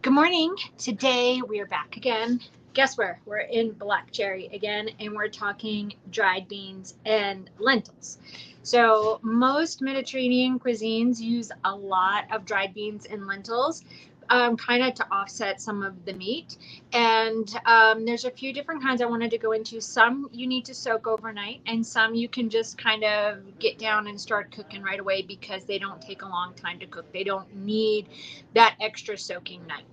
Good morning. Today we are back again. Guess where? We're in Black Cherry again, and we're talking dried beans and lentils. So most Mediterranean cuisines use a lot of dried beans and lentils, kind of to offset some of the meat. And there's a few different kinds I wanted to go into. Some you need to soak overnight, and some you can just kind of get down and start cooking right away because they don't take a long time to cook. They don't need that extra soaking night.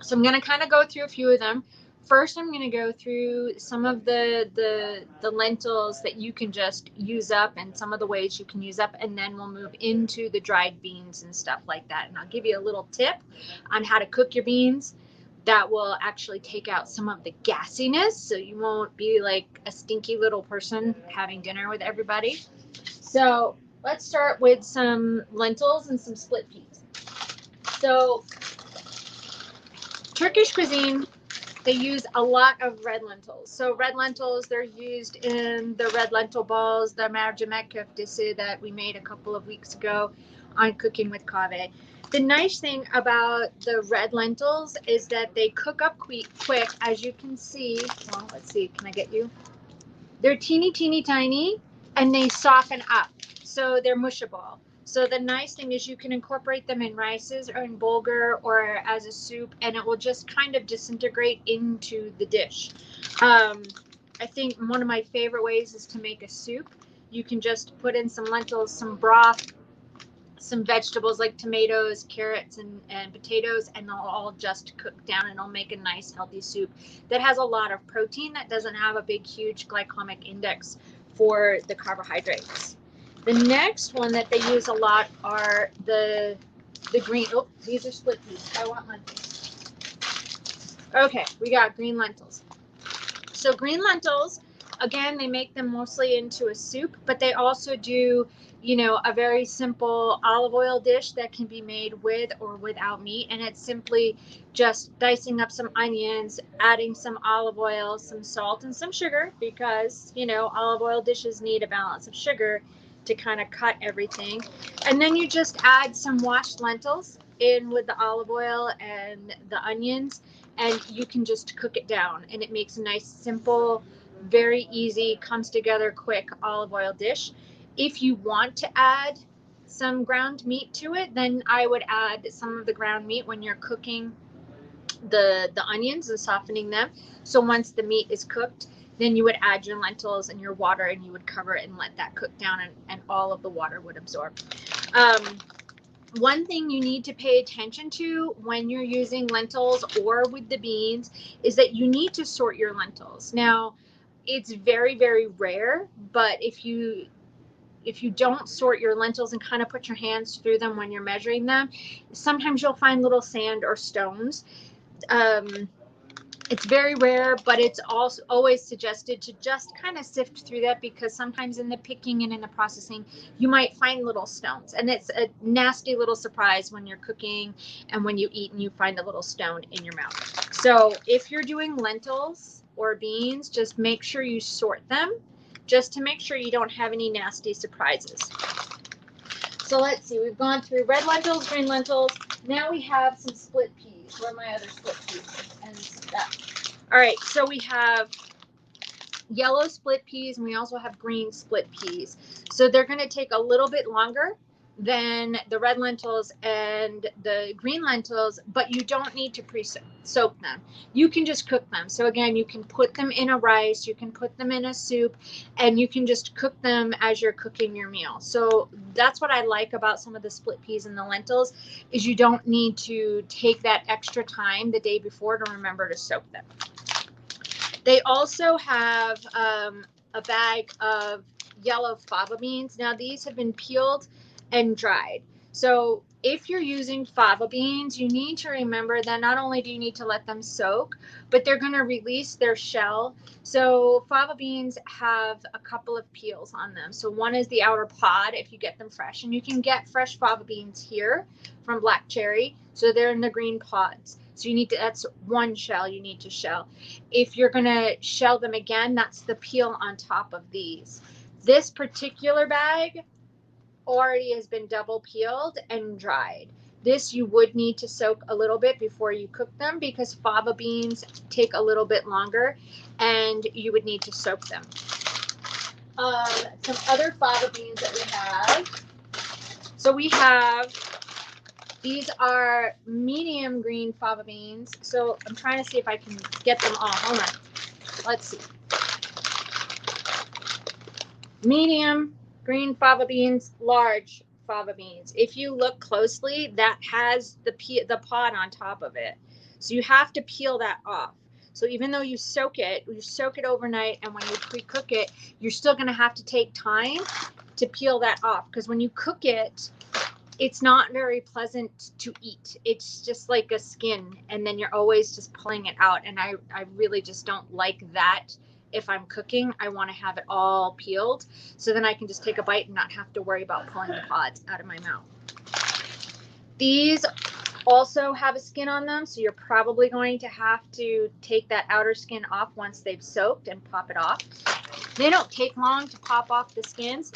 So I'm going to kind of go through a few of them. First, I'm going to go through some of the lentils that you can just use up and some of the ways you can use up, and then we'll move into the dried beans and stuff like that. And I'll give you a little tip on how to cook your beans that will actually take out some of the gassiness, so you won't be like a stinky little person having dinner with everybody. So let's start with some lentils and some split peas. So Turkish cuisine, they use a lot of red lentils. So red lentils, they're used in the red lentil balls, the mercimek köftesi that we made a couple of weeks ago on Cooking with Kahve. The nice thing about the red lentils is that they cook up quick, as you can see. Well, let's see, can I get you? They're teeny, teeny, tiny, and they soften up. So they're mushable. So the nice thing is you can incorporate them in rices or in bulgur or as a soup, and it will just kind of disintegrate into the dish. I think one of my favorite ways is to make a soup. You can just put in some lentils, some broth, some vegetables like tomatoes, carrots, and potatoes, and they'll all just cook down, and it'll make a nice healthy soup that has a lot of protein, that doesn't have a big huge glycemic index for the carbohydrates. The next one that they use a lot are the green. Oh, these are split peas. I want lentils. Okay, we got green lentils. So green lentils, again, they make them mostly into a soup, but they also do, a very simple olive oil dish that can be made with or without meat. And it's simply just dicing up some onions, adding some olive oil, some salt, and some sugar, because, olive oil dishes need a balance of sugar to kind of cut everything. And then you just add some washed lentils in with the olive oil and the onions, and you can just cook it down, and it makes a nice, simple, very easy, comes together quick olive oil dish. If you want to add some ground meat to it, then I would add some of the ground meat when you're cooking the onions and softening them. So once the meat is cooked, then you would add your lentils and your water, and you would cover it and let that cook down, and all of the water would absorb. One thing you need to pay attention to when you're using lentils or with the beans is that you need to sort your lentils. Now, it's very, very rare, but if you don't sort your lentils and kind of put your hands through them when you're measuring them, sometimes you'll find little sand or stones. It's very rare, but it's also always suggested to just kind of sift through that, because sometimes in the picking and in the processing, you might find little stones. And it's a nasty little surprise when you're cooking and when you eat and you find a little stone in your mouth. So if you're doing lentils or beans, just make sure you sort them, just to make sure you don't have any nasty surprises. So let's see, we've gone through red lentils, green lentils. Now we have some split peas. Where are my other split peas? And that. All right, so we have yellow split peas, and we also have green split peas. So they're going to take a little bit longer than the red lentils and the green lentils, but you don't need to pre-soak them. You can just cook them. So again, you can put them in a rice, you can put them in a soup, and you can just cook them as you're cooking your meal. So that's what I like about some of the split peas and the lentils, is you don't need to take that extra time the day before to remember to soak them. They also have a bag of yellow fava beans. Now, these have been peeled and dried. So if you're using fava beans, you need to remember that not only do you need to let them soak, but they're going to release their shell. So fava beans have a couple of peels on them. So one is the outer pod if you get them fresh, and you can get fresh fava beans here from Black Cherry. So they're in the green pods. So you need to, that's one shell you need to shell. If you're going to shell them again, that's the peel on top of these. This particular bag already has been double peeled and dried. This you would need to soak a little bit before you cook them because fava beans take a little bit longer and you would need to soak them. Some other fava beans that we have. So we have, these are medium green fava beans. So I'm trying to see if I can get them all. Hold on. Let's see. Medium green fava beans, large fava beans. If you look closely, that has the pod on top of it. So you have to peel that off. So even though you soak it overnight, and when you pre-cook it, you're still going to have to take time to peel that off, because when you cook it, it's not very pleasant to eat. It's just like a skin, and then you're always just pulling it out, and I really just don't like that. If I'm cooking, I want to have it all peeled, so then I can just take a bite and not have to worry about pulling the pods out of my mouth. These also have a skin on them, so you're probably going to have to take that outer skin off once they've soaked and pop it off. They don't take long to pop off the skins.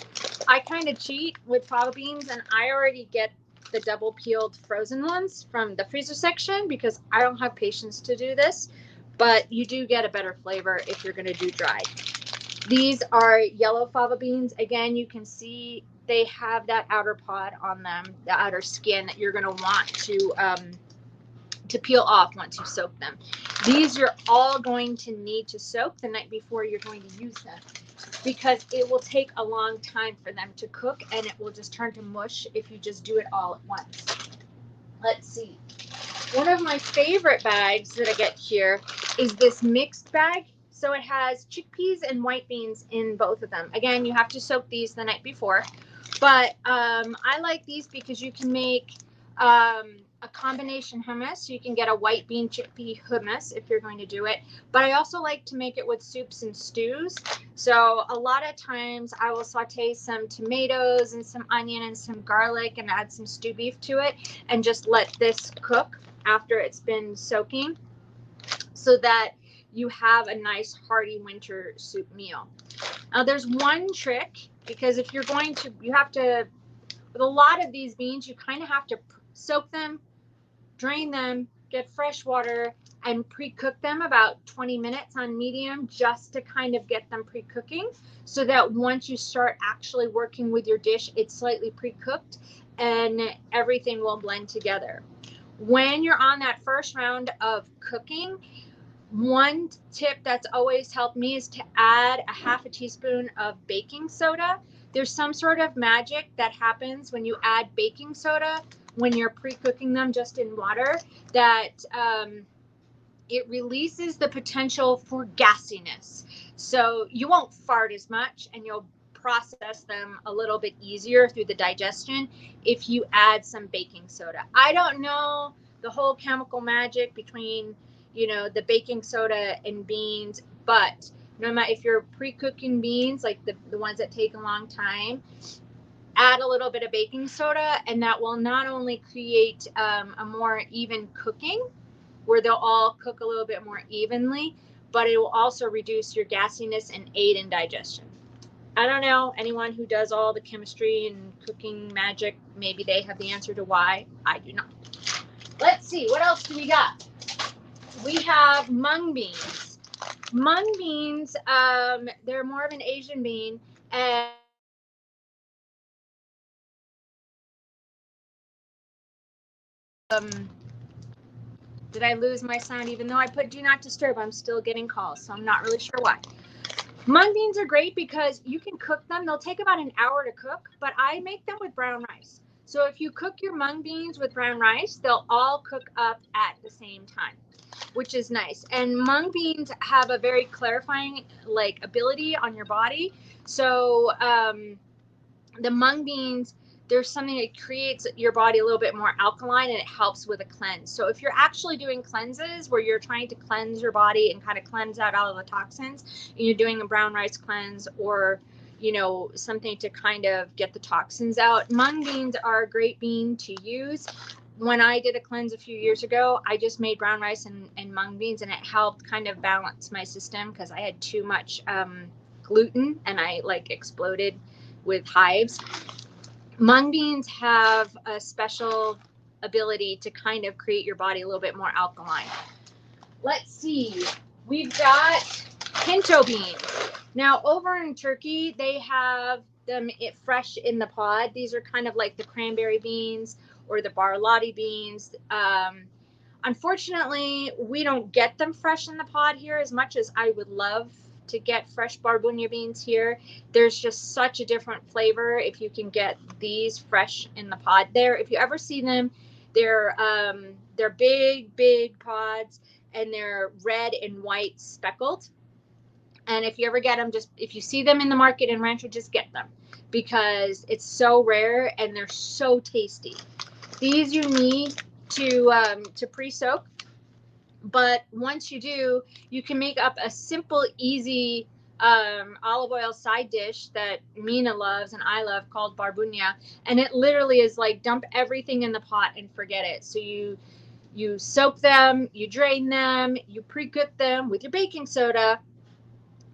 I kind of cheat with fava beans, and I already get the double peeled frozen ones from the freezer section because I don't have patience to do this, but you do get a better flavor if you're going to do dried. These are yellow fava beans. Again, you can see they have that outer pod on them, the outer skin that you're going to want to peel off once you soak them. These you're all going to need to soak the night before you're going to use them, because it will take a long time for them to cook, and it will just turn to mush if you just do it all at once. Let's see. One of my favorite bags that I get here is this mixed bag. So it has chickpeas and white beans in both of them. Again, you have to soak these the night before, but I like these because you can make a combination hummus. So you can get a white bean chickpea hummus if you're going to do it, but I also like to make it with soups and stews. So a lot of times I will saute some tomatoes and some onion and some garlic and add some stew beef to it and just let this cook after it's been soaking, so that you have a nice hearty winter soup meal. Now there's one trick, because if you're going to, you have to, with a lot of these beans, you kind of have to soak them, drain them, get fresh water, and pre-cook them about 20 minutes on medium, just to kind of get them pre-cooking, so that once you start actually working with your dish, it's slightly pre-cooked and everything will blend together. When you're on that first round of cooking, one tip that's always helped me is to add a half a teaspoon of baking soda. There's some sort of magic that happens when you add baking soda when you're pre-cooking them just in water, that it releases the potential for gassiness. So you won't fart as much, and you'll process them a little bit easier through the digestion if you add some baking soda. I don't know the whole chemical magic between, you know, the baking soda and beans, but no matter if you're pre-cooking beans, like the ones that take a long time, add a little bit of baking soda, and that will not only create a more even cooking, where they'll all cook a little bit more evenly, but it will also reduce your gassiness and aid in digestion. I don't know, anyone who does all the chemistry and cooking magic, maybe they have the answer to why. I do not. Let's see, what else do we got? We have mung beans. Mung beans, they're more of an Asian bean, and did I lose my sound? Even though I put do not disturb, I'm still getting calls, so I'm not really sure why. Mung beans are great because you can cook them. They'll take about an hour to cook, but I make them with brown rice. So if you cook your mung beans with brown rice, they'll all cook up at the same time, which is nice. And mung beans have a very clarifying ability on your body. So the mung beans, there's something that creates your body a little bit more alkaline, and it helps with a cleanse. So if you're actually doing cleanses where you're trying to cleanse your body and kind of cleanse out all of the toxins, and you're doing a brown rice cleanse, or you know, something to kind of get the toxins out, mung beans are a great bean to use. When I did a cleanse a few years ago, I just made brown rice and mung beans, and it helped kind of balance my system because I had too much gluten, and I exploded with hives. Mung beans have a special ability to kind of create your body a little bit more alkaline. Let's see. We've got pinto beans. Now, over in Turkey, they have them fresh in the pod. These are kind of like the cranberry beans or the barlati beans. Unfortunately, we don't get them fresh in the pod here as much as I would love to get fresh barbunya beans here. There's just such a different flavor if you can get these fresh in the pod there. If you ever see them, they're big pods, and they're red and white speckled. And if you ever get them, just if you see them in the market in Rancho, just get them because it's so rare and they're so tasty. These you need to pre-soak, but once you do, you can make up a simple, easy olive oil side dish that Mina loves and I love called barbunya, and it literally is like dump everything in the pot and forget it. So you soak them, you drain them, you pre-cook them with your baking soda,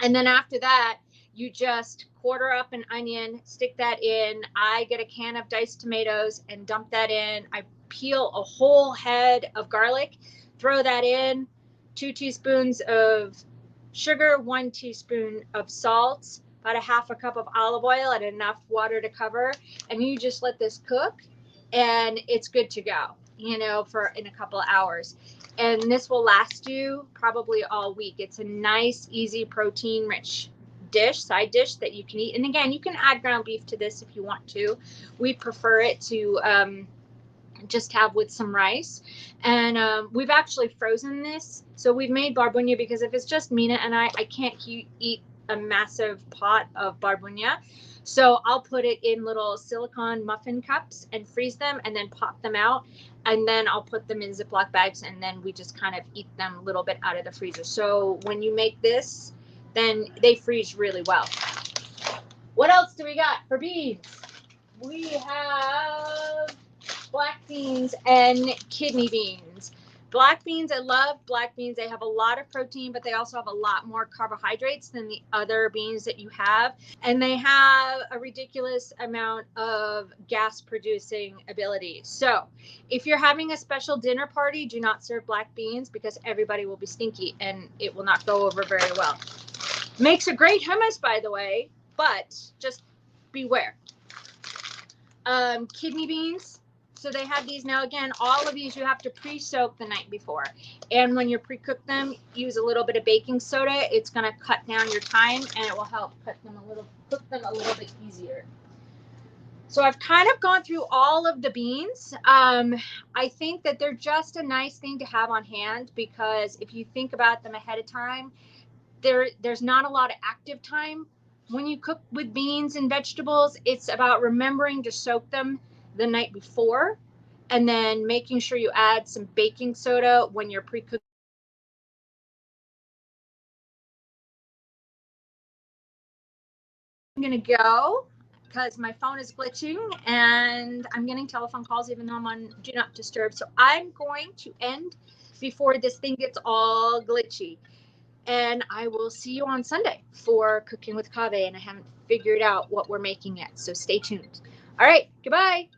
and then after that, you just quarter up an onion, stick that in. I get a can of diced tomatoes and dump that in. I peel a whole head of garlic, throw that in, 2 teaspoons of sugar, 1 teaspoon of salt, about a half a cup of olive oil, and enough water to cover. And you just let this cook, and it's good to go, you know, for in a couple of hours. And this will last you probably all week. It's a nice, easy, protein-rich side dish that you can eat. And again, you can add ground beef to this if you want to. We prefer it to just have with some rice. And we've actually frozen this. So we've made barbunya because if it's just Mina and I can't eat a massive pot of barbunya. So I'll put it in little silicone muffin cups and freeze them and then pop them out. And then I'll put them in Ziploc bags, and then we just kind of eat them a little bit out of the freezer. So when you make this, then they freeze really well. What else do we got for beans? We have black beans and kidney beans. Black beans, I love black beans. They have a lot of protein, but they also have a lot more carbohydrates than the other beans that you have. And they have a ridiculous amount of gas producing ability. So if you're having a special dinner party, do not serve black beans because everybody will be stinky and it will not go over very well. Makes a great hummus, by the way, but just beware. Kidney beans. So they have these now. Again, all of these you have to pre-soak the night before. And when you pre-cook them, use a little bit of baking soda. It's going to cut down your time and it will help cook them a little bit easier. So I've kind of gone through all of the beans. I think that they're just a nice thing to have on hand because if you think about them ahead of time, there's not a lot of active time. When you cook with beans and vegetables, it's about remembering to soak them the night before and then making sure you add some baking soda when you're pre-cooking. I'm going to go because my phone is glitching and I'm getting telephone calls even though I'm on Do Not Disturb. So I'm going to end before this thing gets all glitchy. And I will see you on Sunday for Cooking with Kahve. And I haven't figured out what we're making yet. So stay tuned. All right. Goodbye.